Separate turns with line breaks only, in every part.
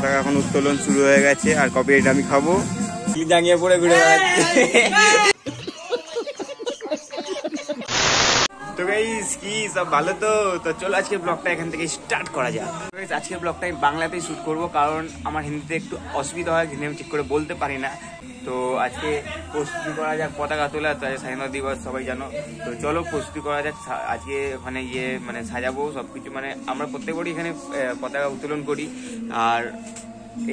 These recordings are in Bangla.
পতাকা এখন উত্তোলন শুরু হয়ে গেছে আর কপিরাইট আমি খাবো। জাঙ্গিয়ে পড়ে ঘুরে বেড়াচ্ছে। তো গাইস কি সব ভালো তো চলো আজকে ব্লগটা এখান থেকে স্টার্ট করা যাক। আজকের ব্লগটা আমি বাংলাতেই শুট করব, কারণ আমার হিন্দিতে একটু অসুবিধা হয়, হিন্দি আমি ঠিক করে বলতে পারি না। তো আজকে প্রস্তুতি করা যাক পতাকা তোলা, স্বাধীনতা দিবস সবাই জানো। তো চলো প্রস্তুতি করা যাক। আজকে ওখানে গিয়ে মানে সাজাবো সবকিছু, মানে আমরা প্রত্যেকবারই এখানে পতাকা উত্তোলন করি। আর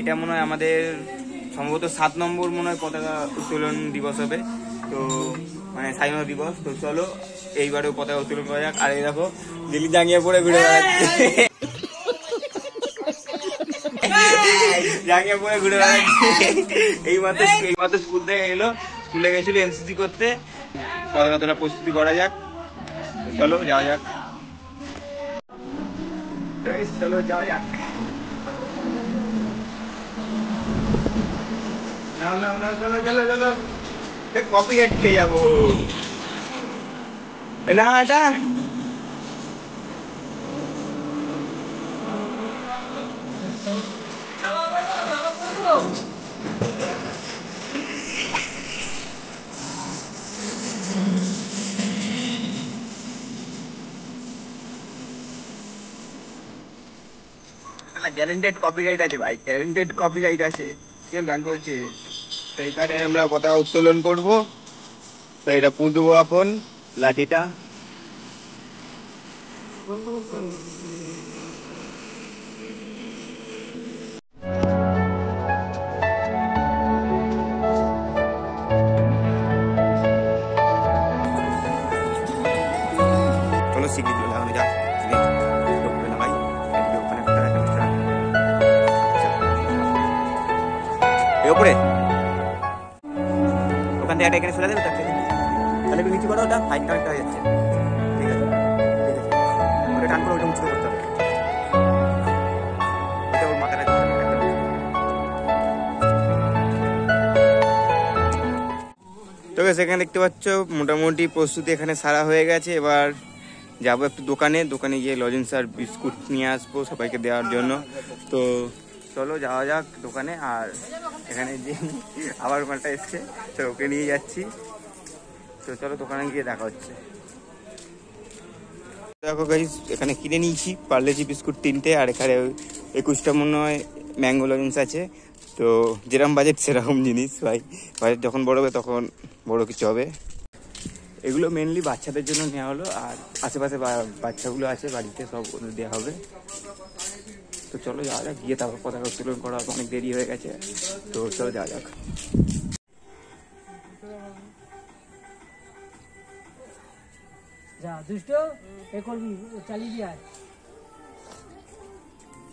এটা মনে হয় আমাদের সম্ভবত 7 নম্বর মনে হয় পতাকা উত্তোলন দিবস হবে, তো মানে স্বাধীনতা দিবস। তো চলো এইবারেও পতাকা উত্তোলন করা যাক। আর এই দেখো দিল্লি জাঙ্গিয়ে পড়ে ঘুরে বেড়াচ্ছে, জাঙ্গিয়ে পড়ে ঘুরে বেড়াচ্ছে। এইমাত্র স্কুল থেকে এলো, স্কুলে গেছিল এনসিসি করতে। পতাকা তোলা প্রস্তুতি করা যাক, চলো যাওয়া যাক। চলো যাওয়া যাক। চলো চলো চলো, কপি খেয়ে যাবো না এটা। গ্যারেন্টেড কপিরাইট আছে ভাই, গ্যারেন্টেড কপিরাইট আছে। কে গান করছে? তো এখানে আমরা পতাকা উত্তোলন করবো। তো এটা পুঁতবো এখন লাঠিটা। চলো শিখি দিল লাগানো যাক। লাগাই ওপরে ওখান থেকে এখানে চলে যাবে, তাহলে নিচু করো, ওটা ফাইন কারেক্ট হয়ে যাচ্ছে। ঠিক আছে ঠিক আছে, ওটা টান করে ওটা উঁচু করতে হবে, ওটা ওর মাথাটা করতে হবে। তবে সেখানে দেখতে পাচ্ছ মোটামুটি প্রস্তুতি এখানে সারা হয়ে গেছে। এবার যাবো একটু দোকানে গিয়ে লজেন্স আর বিস্কুট নিয়ে আসবো সবাইকে দেওয়ার জন্য। তো চলো যাওয়া যাক দোকানে। আর এখানে যে আবার মালটা এসছে, তো ওকে নিয়ে যাচ্ছি। তো চলো দোকানে গিয়ে দেখা হচ্ছে। দেখো গাইস, এখানে কিনে নিয়েছি পার্লেজি বিস্কুট 3টে, আর এখানে 21টা মনে হয় ম্যাঙ্গো লজেন্স আছে। তো যেরকম বাজেট সেরকম জিনিস ভাই, বাজেট যখন বড় হবে তখন বড় কিছু হবে। এগুলো মেনলি বাচ্চাদের জন্য নেওয়া হলো, আর আশেপাশে বাচ্চাগুলো আছে বাড়িতে, সব ওদের দেওয়া হবে। তো চলো যাওয়া যাক, গিয়ে তারপর পতাকা উত্তোলন করা অনেক দেরি হয়ে গেছে। তো চলো যাওয়া যাক।
যা দুষ্ট এ করবি, চালিয়ে দিয়ে আয়,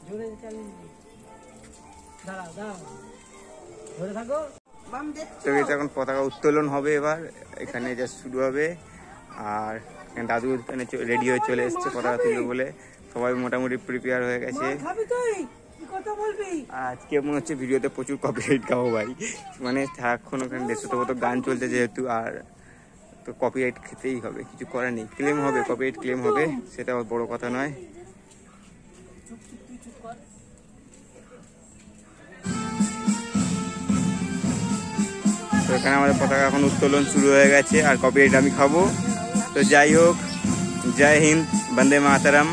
জোরে চালিয়ে দাঁড়া দাঁড়া, ধরে থাকো।
তো এখন পতাকা উত্তোলন হবে, এবার এখানে যা শুরু হবে। আর দাদু এখানে রেডি হয়ে চলে এসছে পতাকা তুলবে বলে, সবাই মোটামুটি প্রিপেয়ার হয়ে গেছে। আজকে মনে হচ্ছে ভিডিওতে প্রচুর কপিরাইট খাবো ভাই, মানে সারাক্ষণ ওখানে দেশাত্মবোধক গান চলছে যেহেতু, আর তো কপিরাইট খেতেই হবে, কিছু করার নেই। ক্লেম হবে, কপিরাইট ক্লেম হবে, সেটা বড় কথা নয়। তো এখানে আমাদের পতাকা এখন উত্তোলন শুরু হয়ে গেছে আর কপিরাইট আমি খাবো। তো যাই হোক, জয় হিন্দ, বন্দে মাতরম।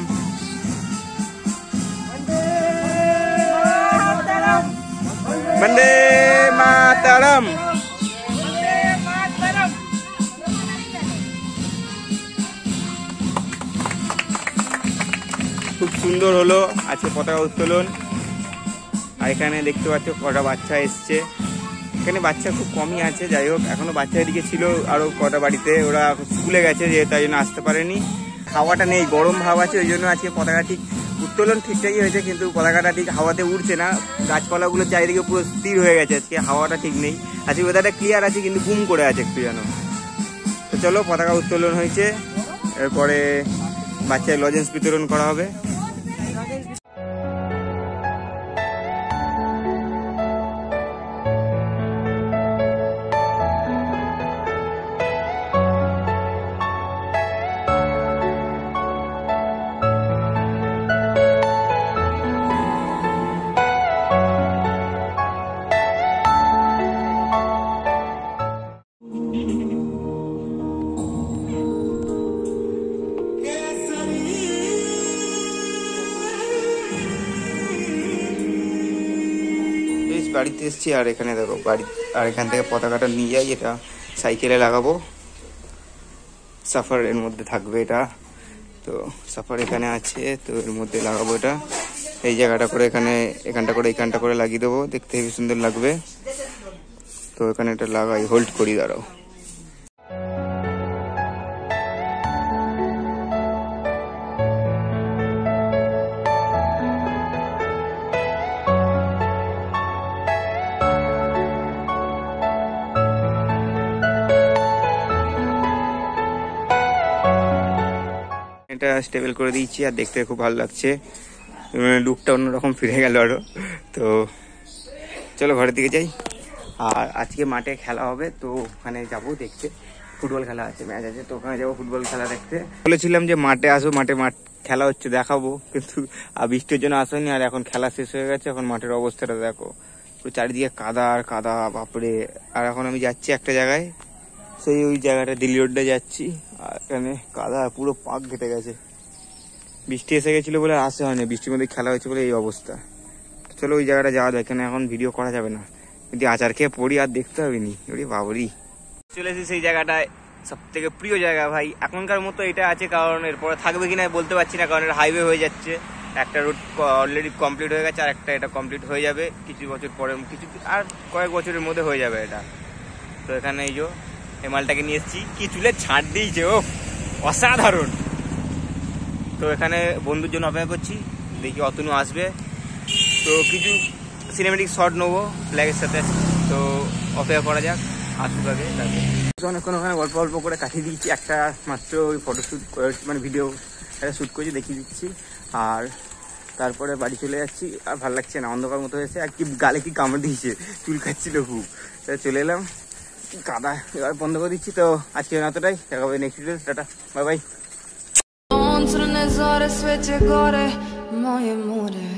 বন্দে মাতরম। খুব সুন্দর হলো আজকে পতাকা উত্তোলন। আর এখানে দেখতে পাচ্ছ কটা বাচ্চা এসছে, এখানে বাচ্চা খুব কমই আছে। যাই হোক, এখনো বাচ্চা এদিকে ছিল আরো কটা বাড়িতে, ওরা স্কুলে গেছে যে তাই জন্য আসতে পারেনি। হাওয়াটা নেই, গরম হাওয়া আছে, ওই জন্য আজকে পতাকা ঠিক উত্তোলন ঠিকঠাকই হয়েছে, কিন্তু পতাকাটা ঠিক হাওয়াতে উঠছে না। গাছপালাগুলো চারিদিকে পুরো স্থির হয়ে গেছে, আজকে হাওয়াটা ঠিক নেই। আজকে ওয়েদারটা ক্লিয়ার আছে কিন্তু গুম করে আছে একটু যেন। তো চলো পতাকা উত্তোলন হয়েছে, এরপরে বাচ্চার লজেন্স বিতরণ করা হবে। বাড়িতে এসেছি আর এখানে দেখো বাড়ি, আর এখান থেকে পতাকাটা নিয়ে যাই, এটা সাইকেলে লাগাবো। সাফারের মধ্যে থাকবে এটা, তো সাফার এখানে আছে, তো এর মধ্যে লাগাবো এটা। এই জায়গাটা করে এখানটা করে লাগিয়ে দেবো, দেখতে হেবি সুন্দর লাগবে। তো এখানে এটা লাগাই, হোল্ড করি, দাঁড়াও। এটা স্টেবল করে দিয়েছি আর দেখতে খুব ভালো লাগছে, লুকটা অন্যরকম ফিরে গেল আরো। তো চলো ঘরের দিকে যাই। আর আজকে মাঠে খেলা হবে, তো ওখানে যাবো দেখতে, ফুটবল খেলা আছে, ম্যাচ আছে, তো ওখানে যাবো ফুটবল খেলা দেখতে। বলেছিলাম যে মাঠে আসো, মাঠে খেলা হচ্ছে দেখাবো, কিন্তু বৃষ্টির জন্য আসেনি। আর এখন খেলা শেষ হয়ে গেছে, এখন মাঠের অবস্থাটা দেখো, পুরো চারিদিকে কাদা আর কাদা, বাপরে। আর এখন আমি যাচ্ছি একটা জায়গায়, সেই ওই জায়গাটা দিল্লি রোডে যাচ্ছি, আর এখানে কাদা পুরো পাক ঘেটে গেছে। বৃষ্টি এসে গেছিলো বলে আসে হয়নি, বৃষ্টির মধ্যে খেলা হয়েছে বলে এই অবস্থা। চলো ওই জায়গাটা যাওয়া যায়, এখানে এখন ভিডিও করা যাবে না, যদি আচার খেয়ে পড়ি আর দেখতে হবে নি, ওরে বাবরি। চলে এসেছি সেই জায়গাটায়, সব থেকে প্রিয় জায়গা ভাই, এখনকার মতো এটা আছে, কারণ এরপরে থাকবে কিনা বলতে পারছি না, কারণ এটা হাইওয়ে হয়ে যাচ্ছে। একটা রুট অলরেডি কমপ্লিট হয়ে গেছে, আর একটা এটা কমপ্লিট হয়ে যাবে কিছু বছর পরে, আর কয়েক বছরের মধ্যে হয়ে যাবে এটা। তো এখানে এই যে এই মালটাকে নিয়ে এসেছি, কি চুলে ছাড় দিয়েছে, ও অসাধারণ। তো এখানে বন্ধুর জন্য অপেক্ষা করছি, দেখি অতনু আসবে, তো কিছু সিনেমেটিক শট নেবো ফ্ল্যাগের সাথে, তো অপেক্ষা করা যাক, আসুক আগে। অনেকক্ষণ ওখানে গল্প করে কাটিয়ে দিচ্ছি, একটা মাত্র ওই ফটোশ্যুট মানে ভিডিও একটা শ্যুট করেছি, দেখিয়ে দিচ্ছি। আর তারপরে বাড়ি চলে যাচ্ছি, আর ভালো লাগছে না, অন্ধকার মতো হয়েছে, আর কি গালে কি কামড় দিয়েছে, চুল খাচ্ছিল খুব। চলে এলাম, কাদা এবার বন্ধ করে দিচ্ছি। তো আজকে এতটাই, দেখা হবে next video, tata, bye bye.
Nelle ore svegge gore, moje more.